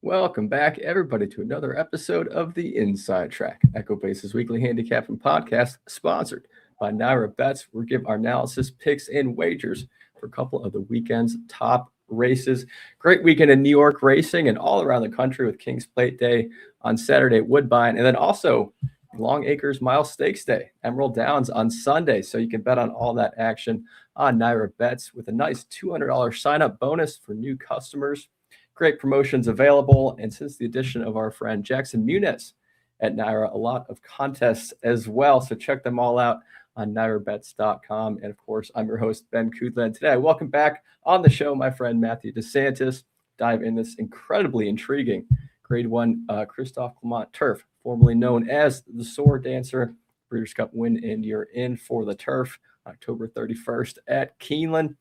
Welcome back, everybody, to another episode of the Inside Track, Echo Base's weekly handicapping podcast, sponsored by Naira Bets. We give our analysis, picks, and wagers for a couple of the weekend's top races. Great weekend in New York racing and all around the country with Kings Plate Day on Saturday at Woodbine, and then also Long Acres Mile Stakes Day, Emerald Downs on Sunday. So you can bet on all that action on Naira Bets with a nice $200 sign-up bonus for new customers. Great promotions available. And since the addition of our friend Jackson Muniz at Naira, a lot of contests as well. So check them all out on nairabets.com. And of course, I'm your host, Ben Kudland. Today, welcome back on the show, my friend Matthew DeSantis. Dive in this incredibly intriguing Grade 1 Christophe Clement Turf, formerly known as the Sword Dancer. Breeders' Cup win, and you're in for the turf October 31st at Keeneland.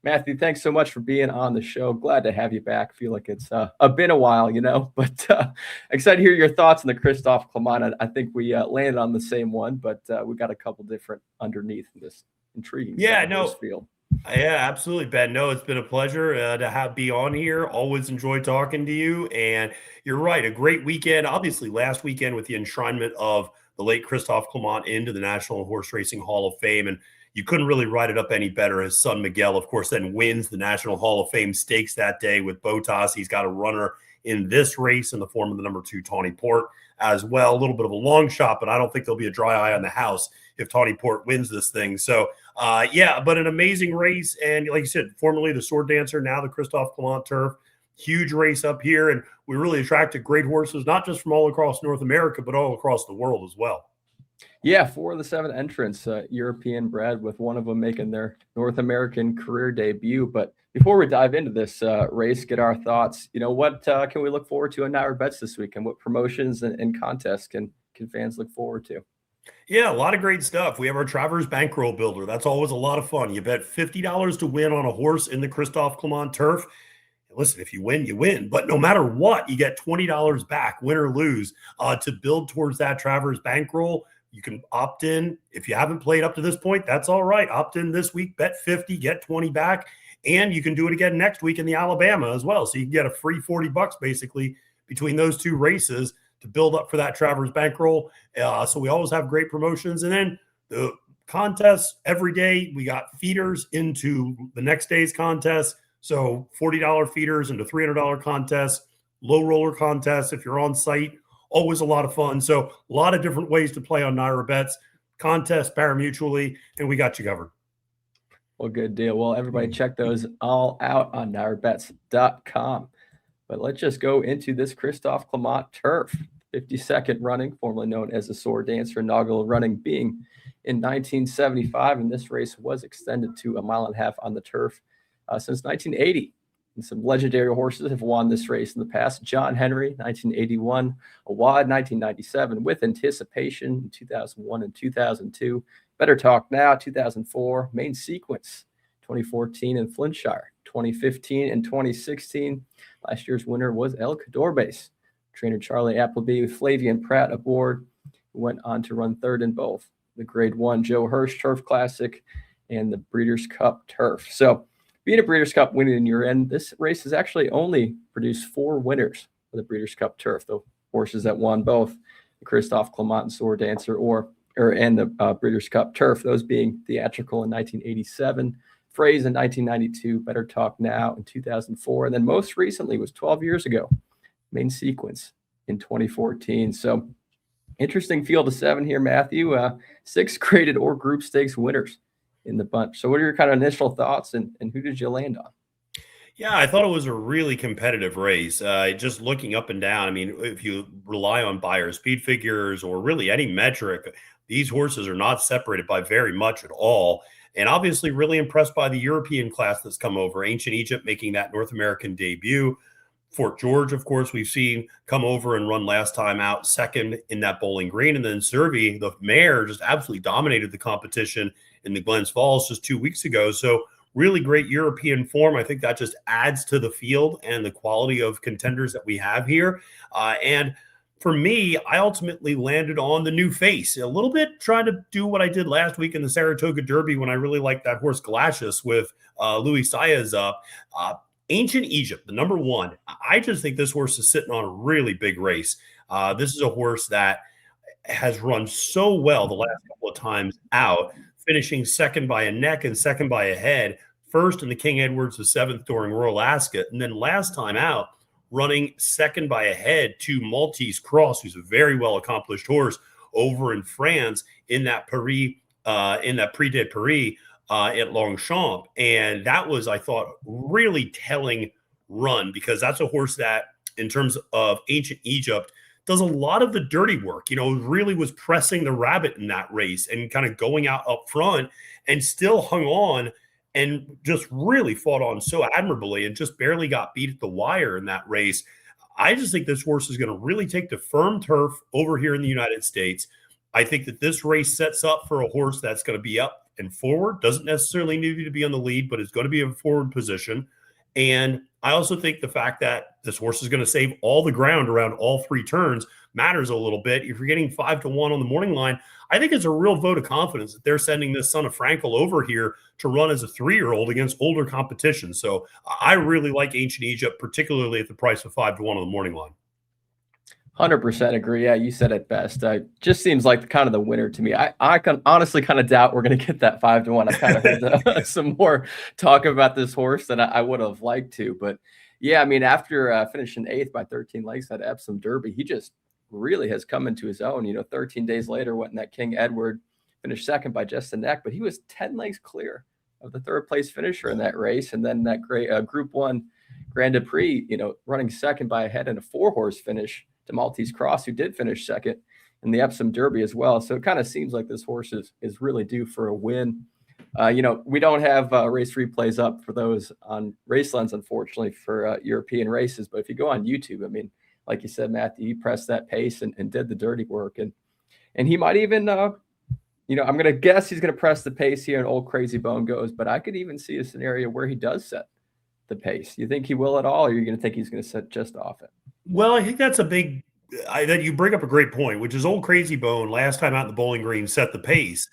Matthew, thanks so much for being on the show. Glad to have you back. Feel like it's been a while, but excited to hear your thoughts on the Christophe Clement. I think we landed on the same one, but we got a couple different underneath this intriguing field. Yeah, absolutely, Ben. No, it's been a pleasure to be on here. Always enjoy talking to you. And you're right, a great weekend. Obviously, last weekend with the enshrinement of the late Christophe Clement into the National Horse Racing Hall of Fame. And you couldn't really write it up any better. His son, Miguel, of course, then wins the National Hall of Fame stakes that day with Botas. He's got a runner in this race in the form of the number 2, Tawny Port, as well. A little bit of a long shot, but I don't think there'll be a dry eye on the house if Tawny Port wins this thing. So, but an amazing race. And like you said, formerly the Sword Dancer, now the Christophe Clement Turf. Huge race up here. And we really attracted great horses, not just from all across North America, but all across the world as well. Yeah, 4 of the 7 entrants, European bred, with one of them making their North American career debut. But before we dive into this race, get our thoughts. What can we look forward to on Naira Bets this week, and what promotions and contests can fans look forward to? Yeah, a lot of great stuff. We have our Travers Bankroll Builder. That's always a lot of fun. You bet $50 to win on a horse in the Christophe Clement Turf. Listen, if you win, you win. But no matter what, you get $20 back, win or lose, to build towards that Travers Bankroll. You can opt in. If you haven't played up to this point, that's all right. Opt in this week, bet 50, get 20 back. And you can do it again next week in the Alabama as well. So you can get a free $40 basically between those 2 races to build up for that Travers Bankroll. So we always have great promotions. And then the contests every day, we got feeders into the next day's contest. So $40 feeders into $300 contests, low roller contests if you're on site. Always a lot of fun. So a lot of different ways to play on Naira Bets, contest, pari-mutually, and we got you covered. Well, good deal. Well, everybody check those all out on nairabets.com. But let's just go into this Christophe Clement Turf. 52nd running, formerly known as the Sword Dancer, inaugural running being in 1975. And this race was extended to 1.5 miles on the turf since 1980. And some legendary horses have won this race in the past. John Henry, 1981. Awad, 1997. With Anticipation in 2001 and 2002. Better Talk Now, 2004. Main Sequence, 2014. And Flintshire, 2015 and 2016. Last year's winner was El Cadorbes. Trainer Charlie Appleby with Flavian Pratt aboard, who went on to run third in both the Grade 1 Joe Hirsch Turf Classic and the Breeders' Cup Turf. So, being a Breeders' Cup winning in your end, this race has actually only produced 4 winners for the Breeders' Cup Turf. The horses that won both the Christophe Clement and Sword Dancer and the Breeders' Cup Turf, those being Theatrical in 1987, Phrase in 1992, Better Talk Now in 2004, and then most recently was 12 years ago, Main Sequence in 2014. So interesting field of 7 here, Matthew. 6 graded or group stakes winners in the bunch. So what are your kind of initial thoughts, and who did you land on? Yeah, I thought it was a really competitive race. Just looking up and down, I mean, if you rely on buyer speed figures or really any metric, these horses are not separated by very much at all. And obviously really impressed by the European class that's come over. Ancient Egypt making that North American debut. Fort George, of course, we've seen come over and run last time out second in that Bowling Green. And then Servi, the mare, just absolutely dominated the competition in the Glens Falls just 2 weeks ago. So really great European form. I think that just adds to the field and the quality of contenders that we have here. And for me, I ultimately landed on the new face, a little bit trying to do what I did last week in the Saratoga Derby when I really liked that horse Glacius with Louis Saez up. Ancient Egypt, the number one. I just think this horse is sitting on a really big race. This is a horse that has run so well the last couple of times out, finishing second by a neck and second by a head, first in the King Edwards, the seventh during Royal Ascot, and then last time out, running second by a head to Maltese Cross, who's a very well accomplished horse over in France in that Paris, in that Prix de Paris at Longchamp. And that was, I thought, really telling run, because that's a horse that, in terms of Ancient Egypt, does a lot of the dirty work, really was pressing the rabbit in that race and kind of going out up front, and still hung on and just really fought on so admirably and just barely got beat at the wire in that race. I just think this horse is going to really take to firm turf over here in the United States. I think that this race sets up for a horse that's going to be up and forward, doesn't necessarily need to be on the lead, but is going to be in forward position. And I also think the fact that this horse is going to save all the ground around all three turns matters a little bit. If you're getting 5-1 on the morning line, I think it's a real vote of confidence that they're sending this son of Frankel over here to run as a 3-year-old against older competition. So I really like Ancient Egypt, particularly at the price of 5-1 on the morning line. 100% agree. Yeah, you said it best. Just seems like kind of the winner to me. I can honestly kind of doubt we're going to get that 5-1. I kind of heard some more talk about this horse than I would have liked to. But yeah, I mean, after finishing 8th by 13 lengths at Epsom Derby, he just really has come into his own. 13 days later, went in that King Edward, finished second by just a neck, but he was 10 lengths clear of the third place finisher in that race. And then that great Group 1 Grand Prix, running second by a head in a 4-horse finish to Maltese Cross, who did finish second in the Epsom Derby as well. So it kind of seems like this horse is really due for a win. We don't have race replays up for those on Race Lens, unfortunately, for European races. But if you go on YouTube, I mean, like you said, Matthew, he pressed that pace and did the dirty work. And he might even, I'm going to guess he's going to press the pace here and Old Crazy Bone goes. But I could even see a scenario where he does set the pace. You think he will at all, or are you going to think he's going to set just off it? Well, I think that's that you bring up a great point, which is Old Crazy Bone last time out in the Bowling Green set the pace.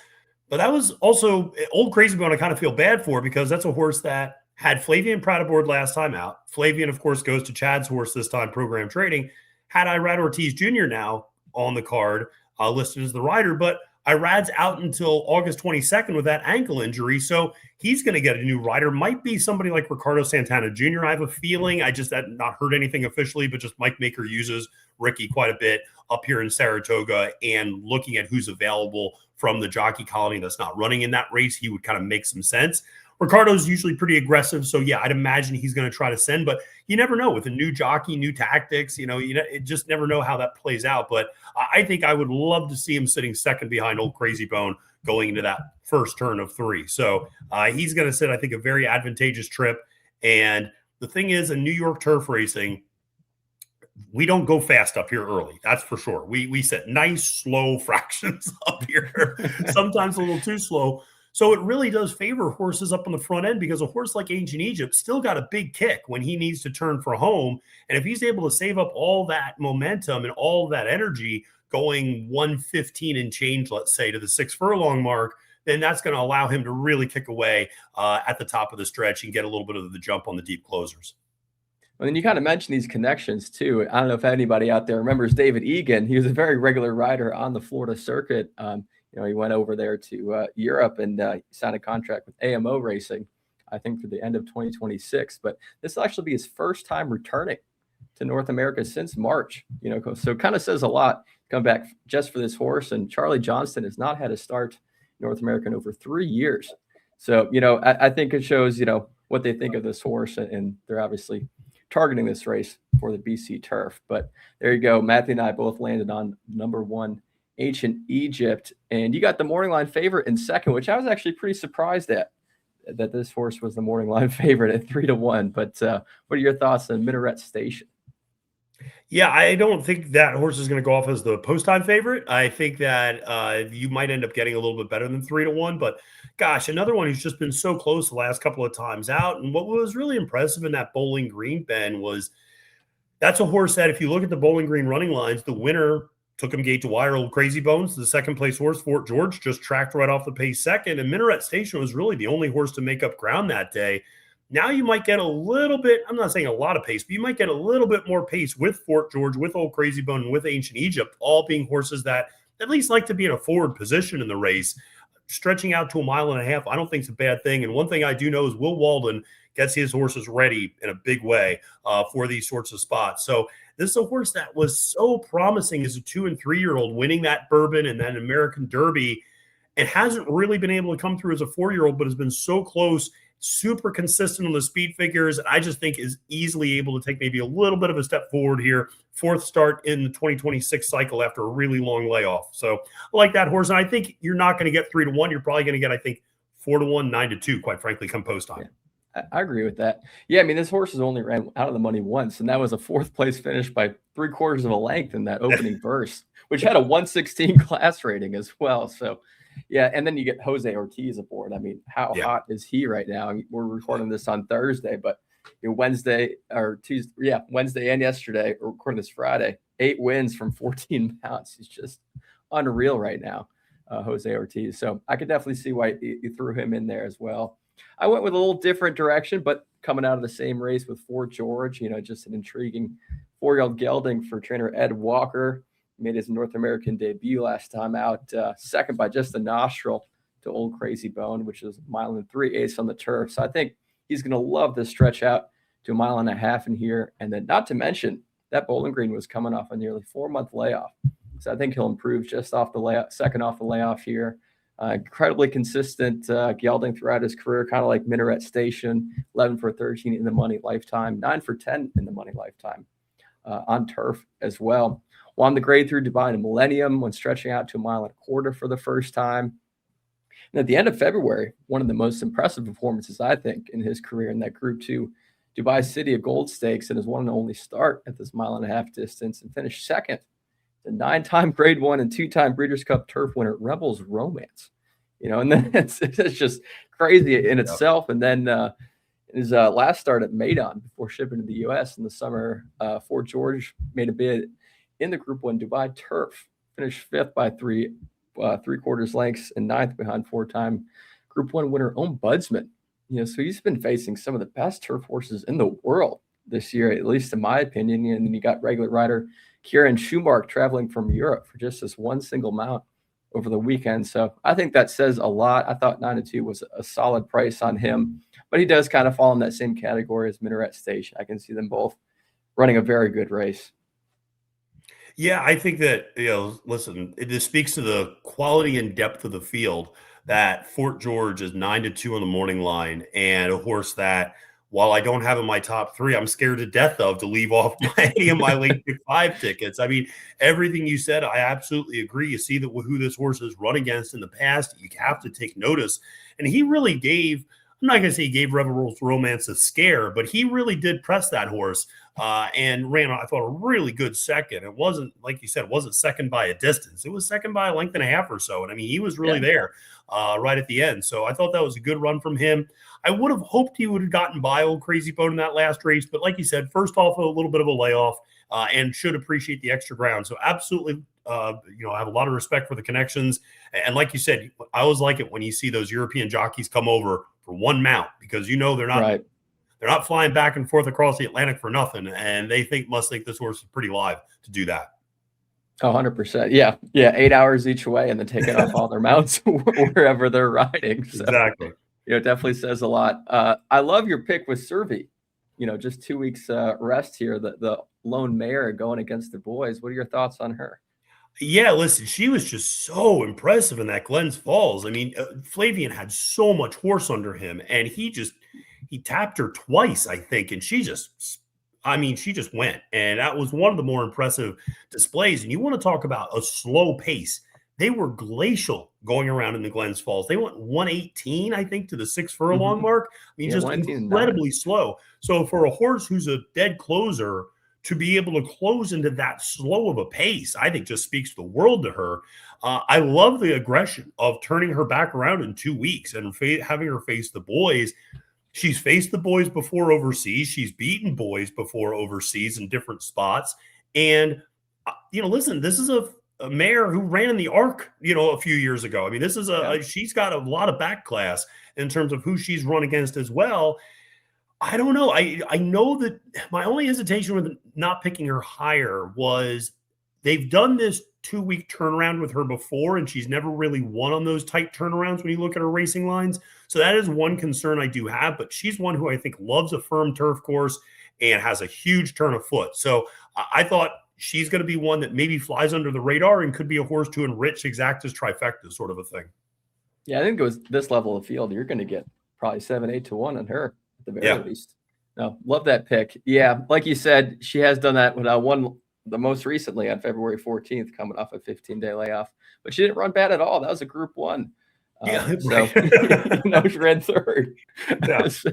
But that was also Old Crazy Bone I kind of feel bad for, because that's a horse that had Flavien Prat aboard last time out. Flavien, of course, goes to Chad's horse this time, Program Trading. Had Irad Ortiz Jr. now on the card, listed as the rider, but Irad's out until August 22nd with that ankle injury, so he's going to get a new rider. Might be somebody like Ricardo Santana Jr. I have a feeling. I just had not heard anything officially, but just Mike Maker uses Ricky quite a bit up here in Saratoga, and looking at who's available from the jockey colony that's not running in that race, he would kind of make some sense. Ricardo's usually pretty aggressive, so yeah, I'd imagine he's going to try to send, but you never know with a new jockey, new tactics, it just never know how that plays out. But I think I would love to see him sitting second behind Old Crazy Bone going into that first turn of 3. So he's going to sit, I think, a very advantageous trip. And the thing is, in New York turf racing, we don't go fast up here early. That's for sure. We set nice, slow fractions up here, sometimes a little too slow. So it really does favor horses up on the front end, because a horse like Ancient Egypt still got a big kick when he needs to turn for home. And if he's able to save up all that momentum and all that energy going 115 and change, let's say, to the 6 furlong mark, then that's going to allow him to really kick away at the top of the stretch and get a little bit of the jump on the deep closers. Well, then you kind of mentioned these connections too. I don't know if anybody out there remembers David Egan. He was a very regular rider on the Florida circuit. He went over there to Europe and signed a contract with AMO Racing, I think, for the end of 2026. But this will actually be his first time returning to North America since March. So it kind of says a lot. Come back just for this horse. And Charlie Johnston has not had a start in North America in over 3 years. So, I think it shows, what they think of this horse. And they're obviously targeting this race for the BC turf. But there you go. Matthew and I both landed on number 1, Ancient Egypt, and you got the morning line favorite in second, which I was actually pretty surprised at, that this horse was the morning line favorite at 3-1. But what are your thoughts on Minaret Station? Yeah, I don't think that horse is going to go off as the post-time favorite. I think that you might end up getting a little bit better than 3-1. But gosh, another one who's just been so close the last couple of times out. And what was really impressive in that Bowling Green, Ben, was that's a horse that, if you look at the Bowling Green running lines, the winner took him gate to wire, Old Crazy Bones. The second place horse, Fort George, just tracked right off the pace second. And Minaret Station was really the only horse to make up ground that day. Now you might get a little bit, I'm not saying a lot of pace, but you might get a little bit more pace with Fort George, with Old Crazy Bone, and with Ancient Egypt, all being horses that at least like to be in a forward position in the race. Stretching out to 1.5 miles, I don't think it's a bad thing. And one thing I do know is Will Walden gets his horses ready in a big way for these sorts of spots. So this is a horse that was so promising as a 2- and 3-year-old, winning that Bourbon and then American Derby. It hasn't really been able to come through as a 4-year-old, but has been so close, super consistent on the speed figures. I just think is easily able to take maybe a little bit of a step forward here. 4th start in the 2026 cycle after a really long layoff. So I like that horse. And I think you're not going to get 3-1. You're probably going to get, I think, 4-1, 9-2, quite frankly, come post time. Yeah, I agree with that. Yeah, I mean, this horse has only ran out of the money once, and that was a 4th place finish by 3/4 of a length in that opening burst, which had a 116 class rating as well. So, yeah, and then you get Jose Ortiz aboard. I mean, how hot is he right now? I mean, we're recording this on Thursday, but Wednesday or Tuesday, Wednesday and yesterday, we're recording this Friday, 8 wins from 14 mounts. He's just unreal right now, Jose Ortiz. So I could definitely see why you threw him in there as well. I went with a little different direction, but coming out of the same race with Fort George, just an intriguing 4-year-old gelding for trainer Ed Walker. Made his North American debut last time out, second by just a nostril to Old Crazy Bone, which is 1 3/8 on the turf. So I think he's going to love this stretch out to 1.5 miles in here. And then not to mention that Bowling Green was coming off a nearly 4-month layoff. So I think he'll improve just off the layoff, second off the layoff here. Incredibly consistent gelding throughout his career, kind of like Minaret Station, 11 for 13 in the money lifetime, 9 for 10 in the money lifetime on turf as well. Won the grade through Divine Millennium when stretching out to 1.25 miles for the first time. And at the end of February, one of the most impressive performances, I think, in his career in that Group 2 Dubai City of Gold Stakes, and his one and only start at this 1.5 mile distance, and finished second. The 9-time Grade 1 and 2-time Breeders' Cup Turf winner, Rebels Romance. And then it's just crazy in itself. And then his last start at Maidan before shipping to the U.S. in the summer, Fort George made a bid in the Group 1 Dubai Turf, finished 5th by 3/4 lengths and 9th behind 4-time Group 1 winner Ombudsman. So he's been facing some of the best turf horses in the world this year, at least in my opinion. And then you got regular rider Kieran Schumark traveling from Europe for just this one single mount over the weekend. So I think that says a lot. I thought 9-2 was a solid price on him, but he does kind of fall in that same category as Minaret Station. I can see them both running a very good race. Yeah, I think that, listen, it just speaks to the quality and depth of the field that Fort George is 9-2 on the morning line, and a horse that, while I don't have in my top 3, I'm scared to death of to leave off any of my late pick 5 tickets. I mean, everything you said, I absolutely agree. You see that who this horse has run against in the past, you have to take notice. And he really gave, I'm not going to say he gave Rebel Romance a scare, but he really did press that horse and ran, I thought, a really good second. It wasn't, like you said, it wasn't second by a distance. It was second by a length and a half or so. And I mean, he was really there right at the end. So I thought that was a good run from him. I would have hoped he would have gotten by Old Crazy Bone in that last race. But like you said, first off, a little bit of a layoff and should appreciate the extra ground. So absolutely, I have a lot of respect for the connections. And like you said, I always like it when you see those European jockeys come over for one mount, because they're not right. They're not flying back and forth across the Atlantic for nothing, and they must think this horse is pretty live to do that. 100%. Yeah. 8 hours each way, and then taking off all their mounts wherever they're riding. So, exactly. It definitely says a lot. I love your pick with Servi. Just 2 weeks rest here. The lone mare going against the boys. What are your thoughts on her? Yeah, listen, she was just so impressive in that Glens Falls. I mean, Flavian had so much horse under him, and he tapped her twice, I think, and she just went. And that was one of the more impressive displays. And you want to talk about a slow pace. They were glacial going around in the Glens Falls. They went 118, I think, to the 6 furlong mark. I mean, just incredibly slow. So for a horse who's a dead closer to be able to close into that slow of a pace, I think just speaks the world to her. I love the aggression of turning her back around in 2 weeks and having her face the boys. She's faced the boys before overseas. She's beaten boys before overseas in different spots. And, listen, this is a mare who ran in the ARC, a few years ago. I mean, this is she's got a lot of back class in terms of who she's run against as well. I don't know. I know that my only hesitation with not picking her higher was they've done this 2-week turnaround with her before, and she's never really won on those tight turnarounds when you look at her racing lines. So that is one concern I do have, but she's one who I think loves a firm turf course and has a huge turn of foot. So I thought she's going to be one that maybe flies under the radar and could be a horse to enrich Exacta's trifecta sort of a thing. Yeah, I think it was this level of field, you're going to get probably 7-8 to 1 on her at the very least. No, love that pick. Yeah, like you said, she has done that when I won the most recently on February 14th, coming off a 15-day layoff. But she didn't run bad at all. That was a Group 1. So she ran third. Yeah. So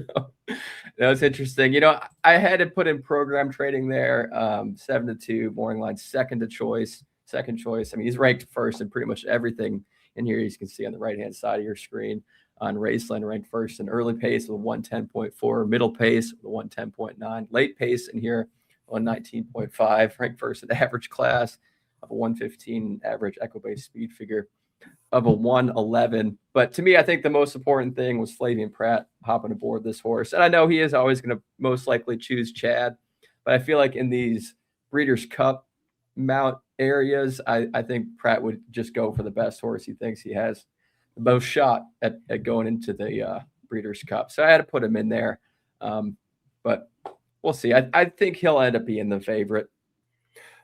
that was interesting. I had to put in program trading there. 7-2, morning line, second choice. I mean, he's ranked first in pretty much everything in here. You can see on the right-hand side of your screen. On Raceland, ranked first in early pace with a 110.4, middle pace with a 110.9, late pace in here 119.5, ranked first in average class of a 115, average equibase speed figure of a 111. But to me, I think the most important thing was Flavien Prat hopping aboard this horse. And I know he is always going to most likely choose Chad, but I feel like in these Breeders' Cup mount areas, I think Prat would just go for the best horse he thinks he has the most shot at going into the Breeders' Cup. So I had to put him in there. But we'll see. I think he'll end up being the favorite.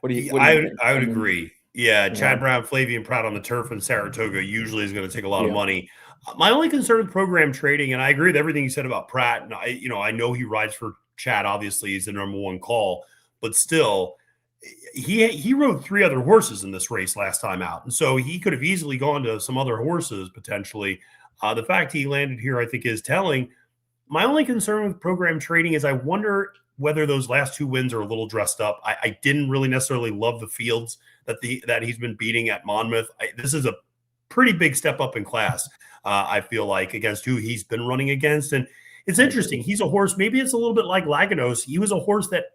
What do you think? I would agree. Yeah, Chad Brown, Flavien Prat on the turf in Saratoga usually is going to take a lot of money. My only concern with program trading, and I agree with everything you said about Prat, and I know he rides for Chad, obviously he's the number one call, but still, he rode 3 other horses in this race last time out. And so he could have easily gone to some other horses potentially. The fact he landed here, I think, is telling. My only concern with program trading is I wonder whether those last 2 wins are a little dressed up. I didn't really necessarily love the fields that he's been beating at Monmouth. This is a pretty big step up in class, I feel like, against who he's been running against. And it's interesting. He's a horse. Maybe it's a little bit like Laganos. He was a horse that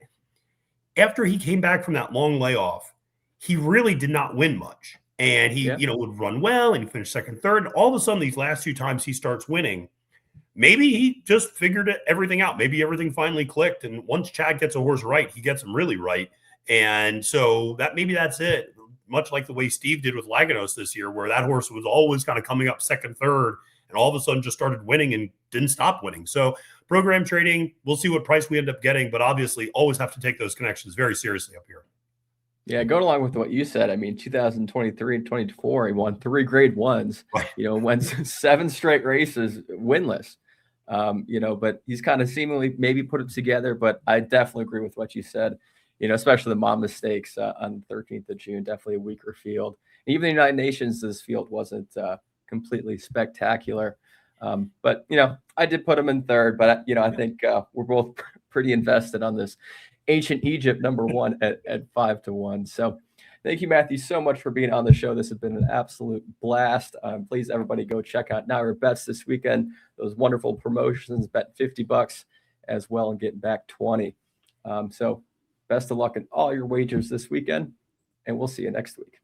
after he came back from that long layoff, he really did not win much. And he, would run well and he finished second, third. And all of a sudden, these last 2 times he starts winning, maybe he just figured everything out. Maybe everything finally clicked. And once Chad gets a horse right, he gets him really right. And so maybe that's it. Much like the way Steve did with Laganos this year, where that horse was always kind of coming up second, third, and all of a sudden just started winning and didn't stop winning. So program trading, we'll see what price we end up getting, but obviously always have to take those connections very seriously up here. Yeah, going along with what you said, I mean, 2023 and 24, he won 3 grade 1s, went 7 straight races winless, but he's kind of seemingly maybe put it together, but I definitely agree with what you said, especially the Monmouth Stakes on the 13th of June, definitely a weaker field. Even the United Nations, this field wasn't completely spectacular. But I did put him in third, but I think we're both pretty invested on this Ancient Egypt number 1 at 5 to 1. So thank you, Matthew, so much for being on the show. This has been an absolute blast. Please, everybody, go check out Now Your Bets this weekend. Those wonderful promotions, bet $50 as well and getting back 20. So best of luck in all your wagers this weekend, and we'll see you next week.